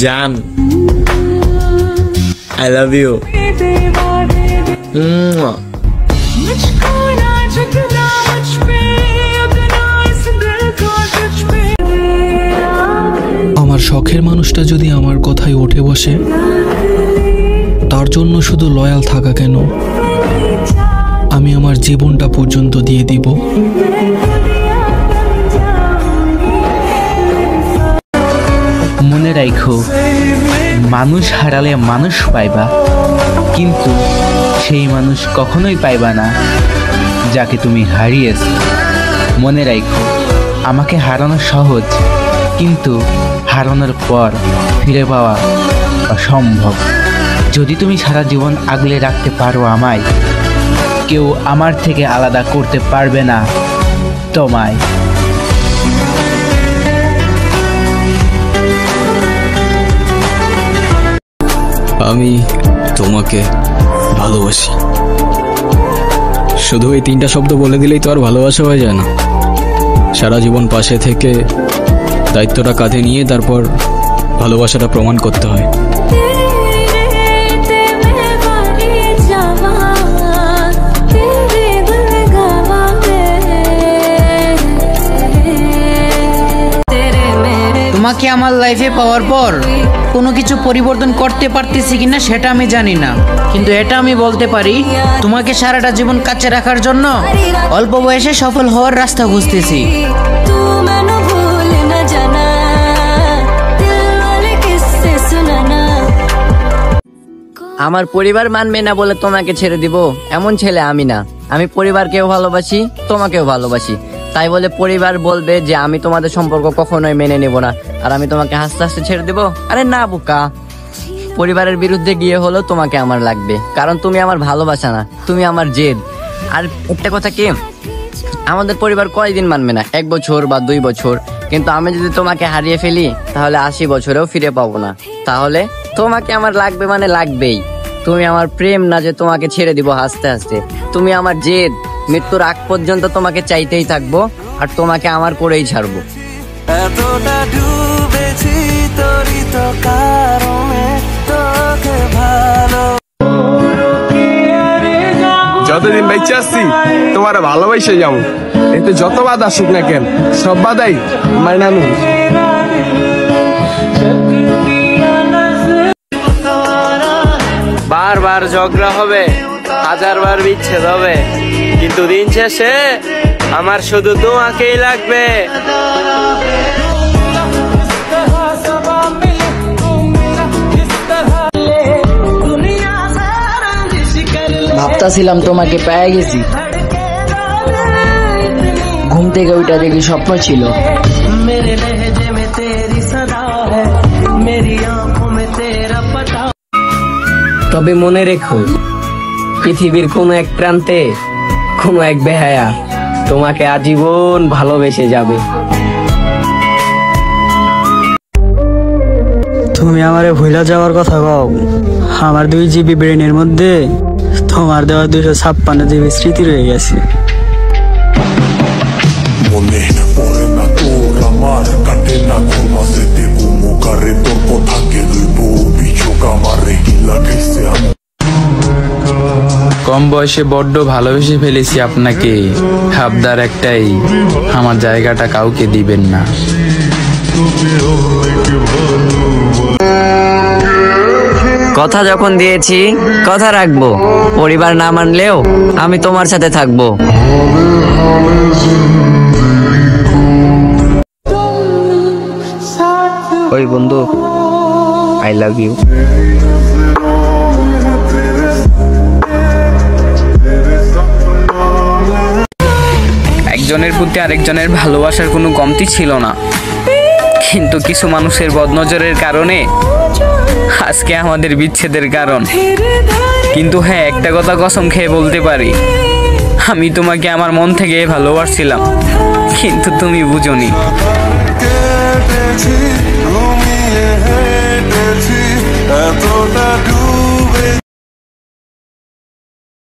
জান, I love you. আমার শখের মানুষটা যদি আমার কথায় উঠে বসে, তার জন্য শুধু লয়াল থাকা কেন, আমি আমার জীবনটা পর্যন্ত দিয়ে দিব। মনে রাখো, মানুষ হারালে মানুষ পাইবা, কিন্তু সেই মানুষ কখনোই পাইবা না যাকে তুমি হারিয়েছ। মনে রাখো, আমাকে হারানো সহজ, কিন্তু হারানোর পর ফিরে পাওয়া অসম্ভব। যদি তুমি সারা জীবন আগলে রাখতে পারো আমায়, কেউ আমার থেকে আলাদা করতে পারবে না তোমায়। আমি তোমাকে ভালোবাসি। শুধু এই 3টা শব্দ বলে দিলেই তো আর ভালোবাসা হয়ে যায় না। সারা জীবন পাশে থেকে দায়িত্বটা কাঁধে নিয়ে তারপর ভালোবাসাটা প্রমাণ করতে হয়। তোমাকে আমার লাইফে পাওয়ার পর কোনো কিছু পরিবর্তন করতে পারতেছি কিনা সেটা আমি জানি না, কিন্তু এটা আমি বলতে পারি, তোমাকে সারাটা জীবন কাছে রাখার জন্য অল্প বয়সে সফল হওয়ার রাস্তা খুঁজতেছি। আমার পরিবার মানবে না বলে তোমাকে ছেড়ে দিব এমন ছেলে আমি না। আমি পরিবারকেও ভালোবাসি, তোমাকেও ভালোবাসি। তাই বলে পরিবার বলবে যে আমি তোমাদের সম্পর্ক কখনোই মেনে নেব না আর আমি তোমাকে হাসতে হাসতে ছেড়ে দেব? আরে না বোকা, পরিবারের বিরুদ্ধে গিয়ে হলো তোমাকে আমার লাগবে, কারণ তুমি আমার ভালোবাসা না, তুমি আমার জেদ। আর একটা কথা কি, আমাদের পরিবার কয়দিন মানবে না, 1 বছর বা 2 বছর, কিন্তু আমি যদি তোমাকে হারিয়ে ফেলি তাহলে 80 বছরেও ফিরে পাবো না। তাহলে তোমাকে আমার লাগবে মানে লাগবেই। তুমি আমার প্রেম না যে তোমাকে ছেড়ে দিব হাসতে হাসতে, তুমি আমার জেদ। মৃত্যুর আগ পর্যন্ত তোমাকে চাইতেই থাকবো আর তোমাকে আমার করেই ছাড়বো। যতদিন বেঁচে আসছি তোমার ভালোবাসে যাবো, এতে যত বাধা আসুক না কেন সব বাধাই মাইনানু। বারবার ঝগড়া হবে, 1000 বার বিচ্ছেদ হবে, কিন্তু দিন শেষে আমার শুধু তোমাকেই লাগবে। ভাবতাছিলাম তোমাকে পেয়ে গেছি, ঘুম থেকে ওইটা দেখি স্বপ্ন ছিল। তবে মনে রেখো, পৃথিবীর কোনো এক প্রান্তে কোনো এক বেহায়া তোমাকে আজীবন ভালোবেসে যাবে। তুমি আমারে ভুলা যাওয়ার কথা কও, আমার 2 GB ব্রেনের মধ্যে তোমার দেওয়া 256 GB স্মৃতি রয়ে গেছে। কম বয়সে বড্ড ভালোবেসে ফেলেছি আপনাকে। আবদার একটাই, আমার জায়গাটা কাউকে দিবেন না। কথা যখন দিয়েছি কথা রাখবো, পরিবার না মানলেও আমি তোমার সাথে থাকবো। ওই বন্ধু, আই লাভ ইউ। একজনের প্রতি আরেকজনের ভালোবাসার কোনো কমতি ছিল না, কিন্তু কিছু মানুষের বদনজরের কারণে আজকে আমাদের বিচ্ছেদের কারণ। কিন্তু হ্যাঁ, একটা কথা কসম খেয়ে বলতে পারি, আমি তোমাকে আমার মন থেকে ভালোবাসছিলাম, কিন্তু তুমি বুঝোনি।